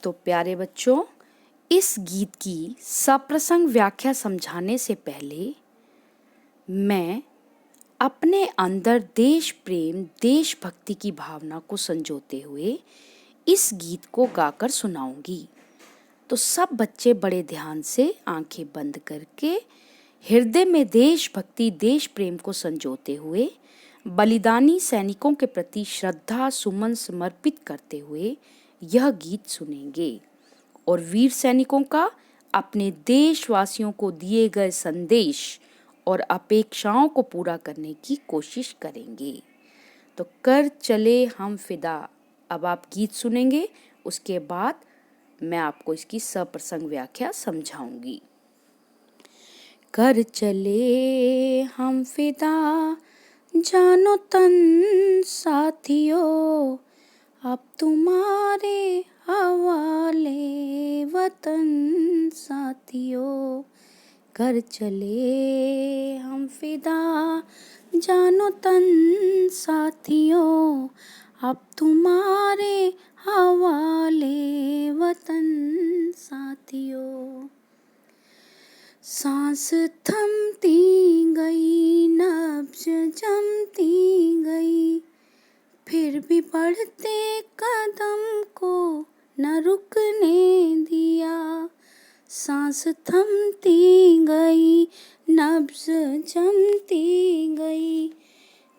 तो प्यारे बच्चों, इस गीत की सप्रसंग व्याख्या समझाने से पहले मैं अपने अंदर देश प्रेम, देशभक्ति की भावना को संजोते हुए इस गीत को गाकर सुनाऊंगी। तो सब बच्चे बड़े ध्यान से आंखें बंद करके हृदय में देशभक्ति, देश प्रेम को संजोते हुए बलिदानी सैनिकों के प्रति श्रद्धा सुमन समर्पित करते हुए यह गीत सुनेंगे और वीर सैनिकों का अपने देशवासियों को दिए गए संदेश और अपेक्षाओं को पूरा करने की कोशिश करेंगे। तो कर चले हम फिदा, अब आप गीत सुनेंगे, उसके बाद मैं आपको इसकी सप्रसंग व्याख्या समझाऊंगी। कर चले हम फिदा जानो तन साथियों, अब तुम्हारे हवाले वतन साथियों। कर चले हम फिदा जानो तन साथियों, अब तुम्हारे हवाले वतन साथियों। सांस थमती गई, नब्ज जमती गई, फिर भी बढ़ते कदम को न रुकने दिया। सांस थमती गई, नब्ज जमती गई,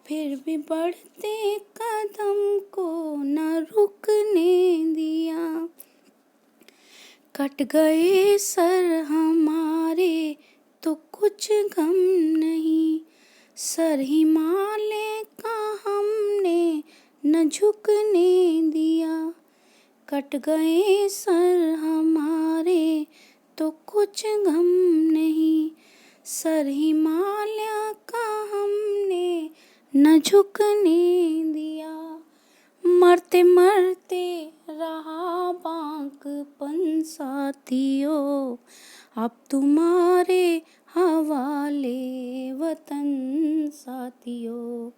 फिर भी बढ़ते कदम को न रुकने दिया। कट गए सर हमारे तो कुछ गम नहीं, सर हिमालय का हमने न झुकने दिया। कट गए सर हमारे तो कुछ गम नहीं, सर हिमालय का हमने न झुकने दिया। मरते मरते रहा बांकपन साथियों, अब तुम्हारे हवाले वतन साथियों।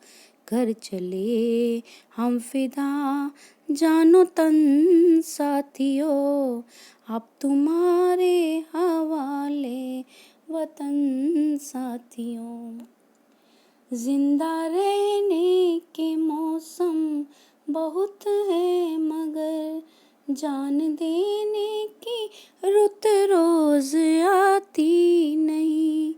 कर चले हम फिदा जानो तन साथियों, अब तुम्हारे हवाले वतन साथियों। जिंदा रहने के मौसम बहुत है मगर जान देने की रुत रोज आती नहीं।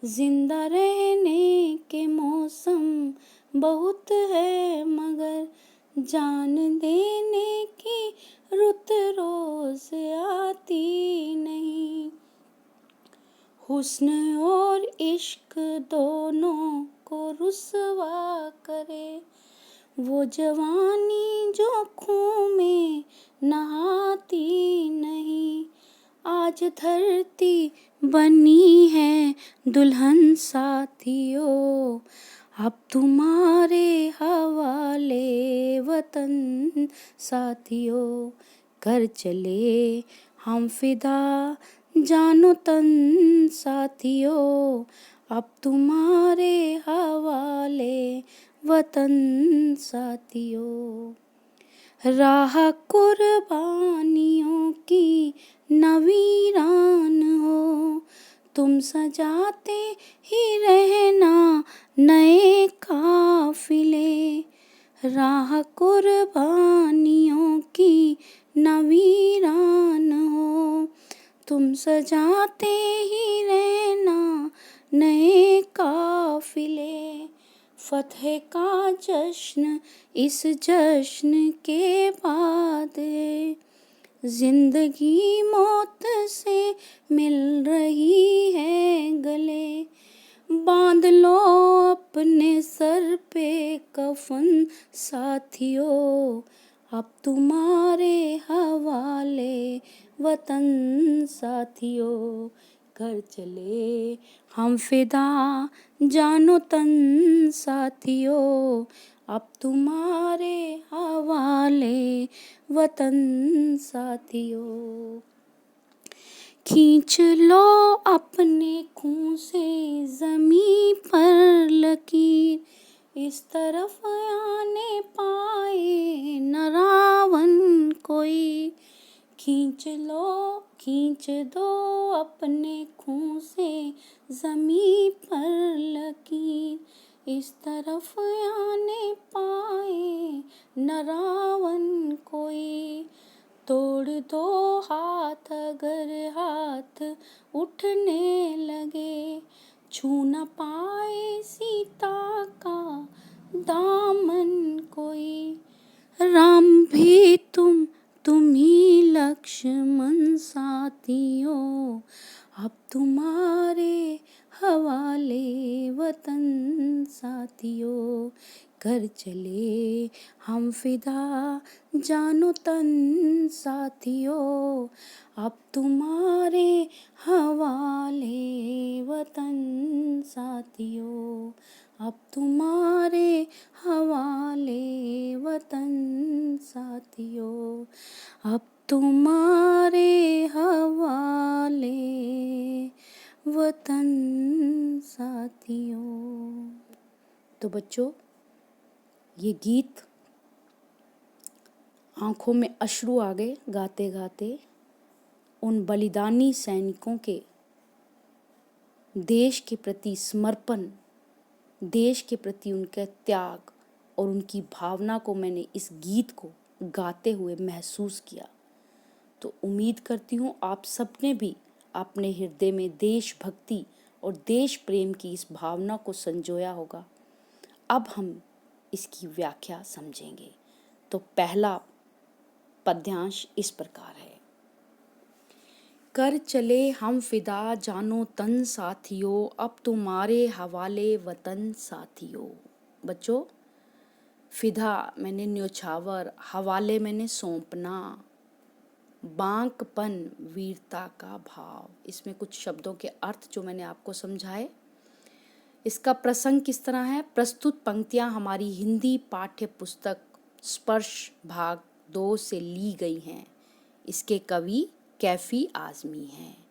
जिंदा रहने के मौसम बहुत है मगर जान देने की रुत रोज आती नहीं। हुस्न और इश्क दोनों को रुसवा करे वो जवानी जो खून में नहाती नहीं। आज धरती बनी है दुल्हन साथियों, अब तुम्हारे हवाले वतन साथियों। कर चले हम फिदा जानो तन साथियों, अब तुम्हारे हवाले वतन साथियों। राह कुर्बानियों की नवीरान हो, तुम सजाते ही रहना नए काफिले। राह कुर्बानियों की नवीरान हो, तुम सजाते ही रहना नए काफिले। फतह का जश्न इस जश्न के बाद है, जिंदगी मौत से मिल रही है गले। बांध लो अपने सर पे कफन साथियों, अब तुम्हारे हवाले वतन साथियों। कर चले हम फिदा जानो तन साथियों, अब तुम्हारे हवाले वतन साथियों। खींच लो अपने खून से ज़मीं पर लकीर, इस तरफ आने पाए न रावण कोई। खींच दो अपने खून से ज़मीं पर लकीर, इस तरफ आने पाए न रावण कोई। तोड़ दो हाथ अगर हाथ उठने लगे, छू न पाए सीता का दामन कोई। राम भी तुम ही लक्ष्मण साथियों, अब तुम्हारे हवाले वतन साथियों। कर चले हम फिदा जानो तन साथियों, अब तुम्हारे हवाले वतन साथियों, अब तुम्हारे हवाले वतन साथियों, अब तुम्हारे हवाले वतन साथियों। तो बच्चों, ये गीत आंखों में अश्रु आ गए गाते गाते। उन बलिदानी सैनिकों के देश के प्रति समर्पण, देश के प्रति उनका त्याग और उनकी भावना को मैंने इस गीत को गाते हुए महसूस किया। तो उम्मीद करती हूँ आप सबने भी अपने हृदय में देशभक्ति और देश प्रेम की इस भावना को संजोया होगा। अब हम इसकी व्याख्या समझेंगे। तो पहला पद्यांश इस प्रकार है। कर चले हम फिदा जानो तन साथियों, अब तुम्हारे हवाले वतन साथियों। बच्चों, फिदा मैंने न्योछावर, हवाले मैंने सौंपना, बांकपन वीरता का भाव। इसमें कुछ शब्दों के अर्थ जो मैंने आपको समझाए। इसका प्रसंग किस तरह है? प्रस्तुत पंक्तियां हमारी हिंदी पाठ्य पुस्तक स्पर्श भाग 2 से ली गई हैं। इसके कवि कैफी आज़मी हैं।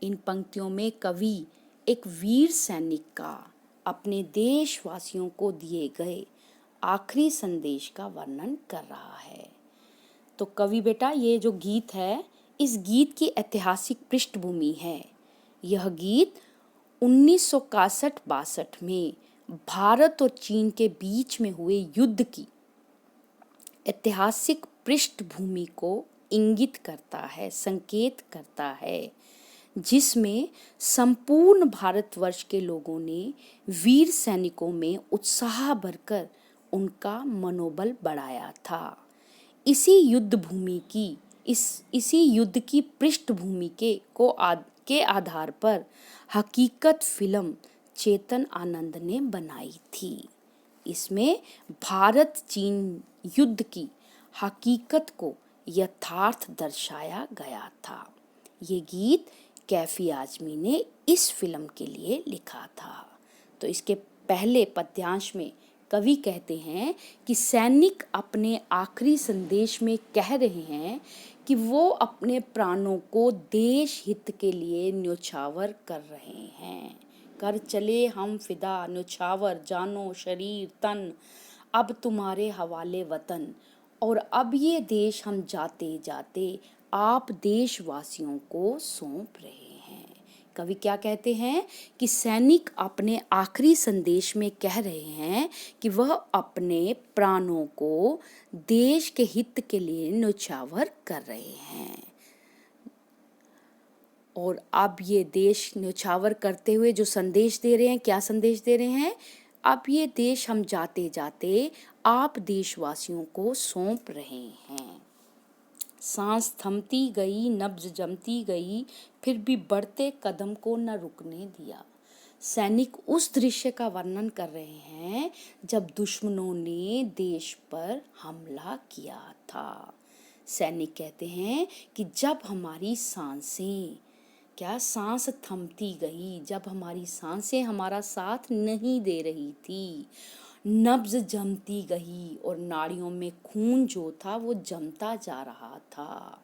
इन पंक्तियों में कवि एक वीर सैनिक का अपने देशवासियों को दिए गए आखिरी संदेश का वर्णन कर रहा है। तो कवि बेटा, ये जो गीत है, इस गीत की ऐतिहासिक पृष्ठभूमि है। यह गीत 1961-62 में भारत और चीन के बीच में हुए युद्ध की ऐतिहासिक पृष्ठभूमि को इंगित करता है, संकेत करता है, जिसमें संपूर्ण भारतवर्ष के लोगों ने वीर सैनिकों में उत्साह भरकर उनका मनोबल बढ़ाया था। इसी युद्ध की पृष्ठभूमि के आधार पर हकीकत फिल्म चेतन आनंद ने बनाई थी। इसमें भारत चीन युद्ध की हकीकत को यथार्थ दर्शाया गया था। ये गीत कैफी आज़मी ने इस फिल्म के लिए लिखा था। तो इसके पहले पद्यांश में कवि कहते हैं कि सैनिक अपने आखिरी संदेश में कह रहे हैं कि वो अपने प्राणों को देश हित के लिए न्योछावर कर रहे हैं। कर चले हम फिदा, न्योछावर जानो शरीर तन, अब तुम्हारे हवाले वतन। और अब ये देश हम जाते जाते आप देशवासियों को सौंप रहे हैं। कवि क्या कहते हैं कि सैनिक अपने आखिरी संदेश में कह रहे हैं कि वह अपने प्राणों को देश के हित के लिए न्योछावर कर रहे हैं। और अब ये देश न्योछावर करते हुए जो संदेश दे रहे हैं, क्या संदेश दे रहे हैं? अब ये देश हम जाते जाते आप देशवासियों को सौंप रहे हैं। सांस थमती गई, नब्ज जमती गई, फिर भी बढ़ते कदम को न रुकने दिया। सैनिक उस दृश्य का वर्णन कर रहे हैं जब दुश्मनों ने देश पर हमला किया था। सैनिक कहते हैं कि जब हमारी सांस थमती गई, जब हमारी सांसें हमारा साथ नहीं दे रही थी, नब्ज जमती गई और नाड़ियों में खून जो था वो जमता जा रहा था,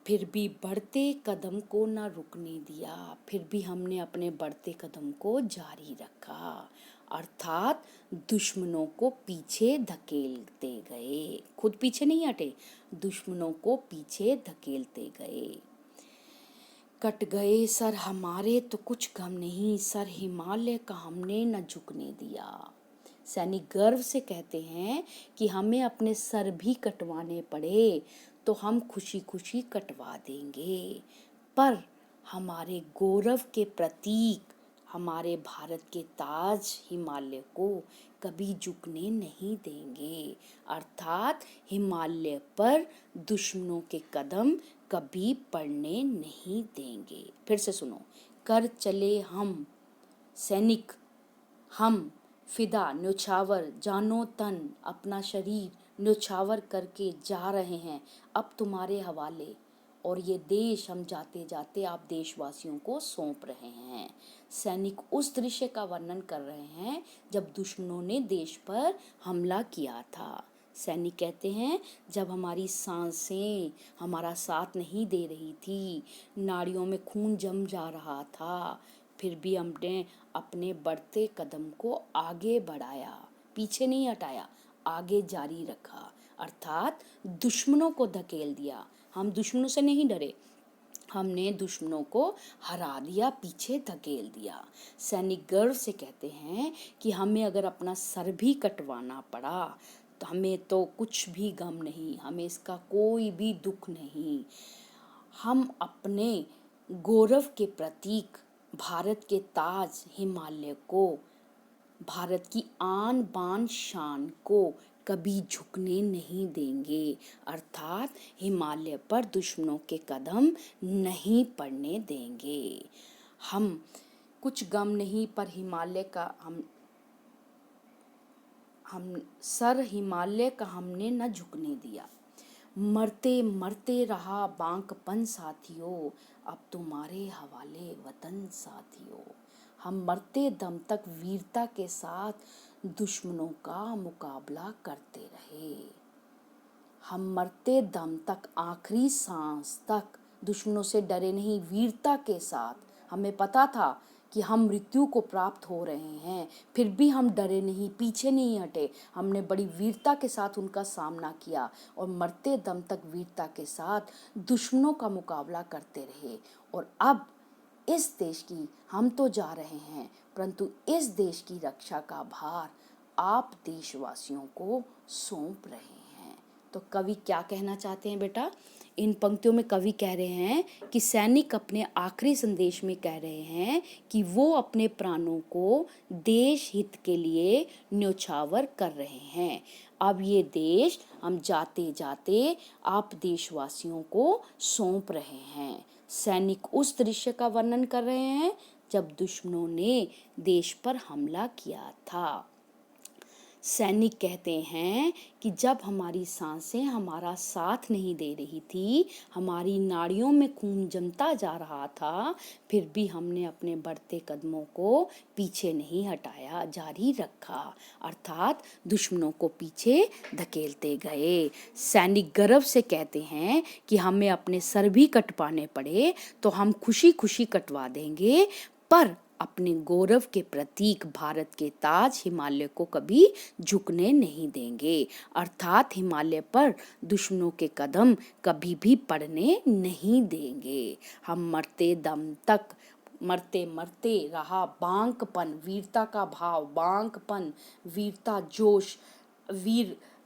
फिर भी बढ़ते कदम को ना रुकने दिया, फिर भी हमने अपने बढ़ते कदम को जारी रखा, अर्थात दुश्मनों को पीछे धकेलते गए। खुद पीछे नहीं हटे, दुश्मनों को पीछे धकेलते गए। कट गए सर हमारे तो कुछ गम नहीं, सर हिमालय का हमने न झुकने दिया। सैनिक गर्व से कहते हैं कि हमें अपने सर भी कटवाने पड़े तो हम खुशी खुशी कटवा देंगे, पर हमारे गौरव के प्रतीक, हमारे भारत के ताज हिमालय को कभी झुकने नहीं देंगे। अर्थात हिमालय पर दुश्मनों के कदम कभी पड़ने नहीं देंगे। फिर से सुनो, कर चले हम सैनिक, हम फिदा न्योछावर, जानो तन अपना शरीर न्योछावर करके जा रहे हैं अब तुम्हारे हवाले, और ये देश हम जाते जाते आप देशवासियों को सौंप रहे हैं। सैनिक उस दृश्य का वर्णन कर रहे हैं जब दुश्मनों ने देश पर हमला किया था। सैनिक कहते हैं जब हमारी सांसें हमारा साथ नहीं दे रही थी, नाड़ियों में खून जम जा रहा था, फिर भी हमने अपने बढ़ते कदम को आगे बढ़ाया, पीछे नहीं हटाया, आगे जारी रखा। अर्थात दुश्मनों को धकेल दिया। हम दुश्मनों से नहीं डरे, हमने दुश्मनों को हरा दिया, पीछे धकेल दिया। सैनिक गर्व से कहते हैं कि हमें अगर अपना सर भी कटवाना पड़ा तो हमें तो कुछ भी गम नहीं, हमें इसका कोई भी दुख नहीं। हम अपने गौरव के प्रतीक भारत के ताज हिमालय को, भारत की आन बान शान को कभी झुकने नहीं देंगे। अर्थात हिमालय पर दुश्मनों के कदम नहीं पड़ने देंगे। हम कुछ गम नहीं, पर हिमालय का हम सर हिमालय का हमने न झुकने दिया। मरते मरते रहा बांकपन साथियों, अब तुम्हारे हवाले वतन साथियों। हम मरते दम तक वीरता के साथ दुश्मनों का मुकाबला करते रहे। हम मरते दम तक, आखिरी सांस तक दुश्मनों से डरे नहीं, वीरता के साथ। हमें पता था कि हम मृत्यु को प्राप्त हो रहे हैं, फिर भी हम डरे नहीं, पीछे नहीं हटे। हमने बड़ी वीरता के साथ उनका सामना किया और मरते दम तक वीरता के साथ दुश्मनों का मुकाबला करते रहे। और अब इस देश की, हम तो जा रहे हैं, परंतु इस देश की रक्षा का भार आप देशवासियों को सौंप रहे हैं। तो कवि क्या कहना चाहते हैं बेटा? इन पंक्तियों में कवि कह रहे हैं कि सैनिक अपने आखिरी संदेश में कह रहे हैं कि वो अपने प्राणों को देश हित के लिए न्योछावर कर रहे हैं। अब ये देश हम जाते जाते आप देशवासियों को सौंप रहे हैं। सैनिक उस दृश्य का वर्णन कर रहे हैं जब दुश्मनों ने देश पर हमला किया था। सैनिक कहते हैं कि जब हमारी सांसें हमारा साथ नहीं दे रही थी, हमारी नाड़ियों में खून जमता जा रहा था, फिर भी हमने अपने बढ़ते कदमों को पीछे नहीं हटाया, जारी रखा। अर्थात दुश्मनों को पीछे धकेलते गए। सैनिक गर्व से कहते हैं कि हमें अपने सर भी कटवाने पड़े तो हम खुशी खुशी कटवा देंगे, पर अपने गौरव के प्रतीक भारत के ताज हिमालय को कभी झुकने नहीं देंगे। अर्थात हिमालय पर दुश्मनों के कदम कभी भी पड़ने नहीं देंगे। हम मरते दम तक, मरते मरते रहा बांकपन, वीरता का भाव, बांकपन, वीरता, जोश,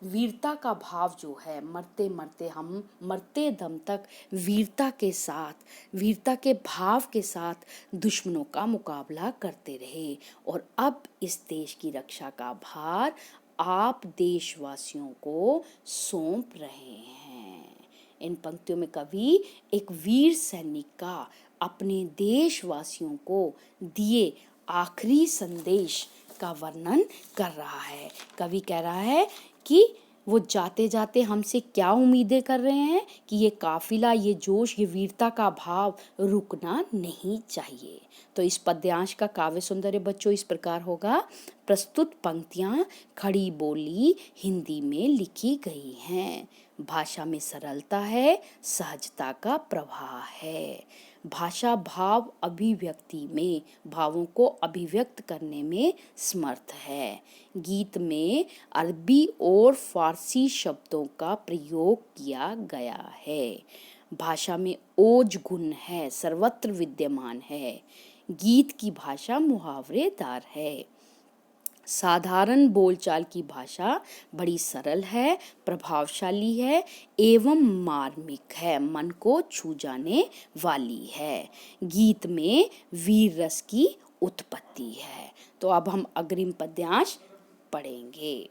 वीरता का भाव जो है, मरते मरते हम मरते दम तक वीरता के साथ, वीरता के भाव के साथ दुश्मनों का मुकाबला करते रहे। और अब इस देश की रक्षा का भार आप देशवासियों को सौंप रहे हैं। इन पंक्तियों में कवि एक वीर सैनिक का अपने देशवासियों को दिए आखिरी संदेश का वर्णन कर रहा है। कवि कह रहा है कि वो जाते जाते हमसे क्या उम्मीदें कर रहे हैं कि ये काफिला, ये जोश, ये वीरता का भाव रुकना नहीं चाहिए। तो इस पद्यांश का काव्य सौंदर्य बच्चों इस प्रकार होगा। प्रस्तुत पंक्तियां खड़ी बोली हिंदी में लिखी गई हैं। भाषा में सरलता है, सहजता का प्रवाह है। भाषा भाव अभिव्यक्ति में, भावों को अभिव्यक्त करने में समर्थ है। गीत में अरबी और फारसी शब्दों का प्रयोग किया गया है। भाषा में ओज गुण है, सर्वत्र विद्यमान है। गीत की भाषा मुहावरेदार है। साधारण बोलचाल की भाषा बड़ी सरल है, प्रभावशाली है एवं मार्मिक है, मन को छू जाने वाली है। गीत में वीर रस की उत्पत्ति है। तो अब हम अग्रिम पद्यांश पढ़ेंगे।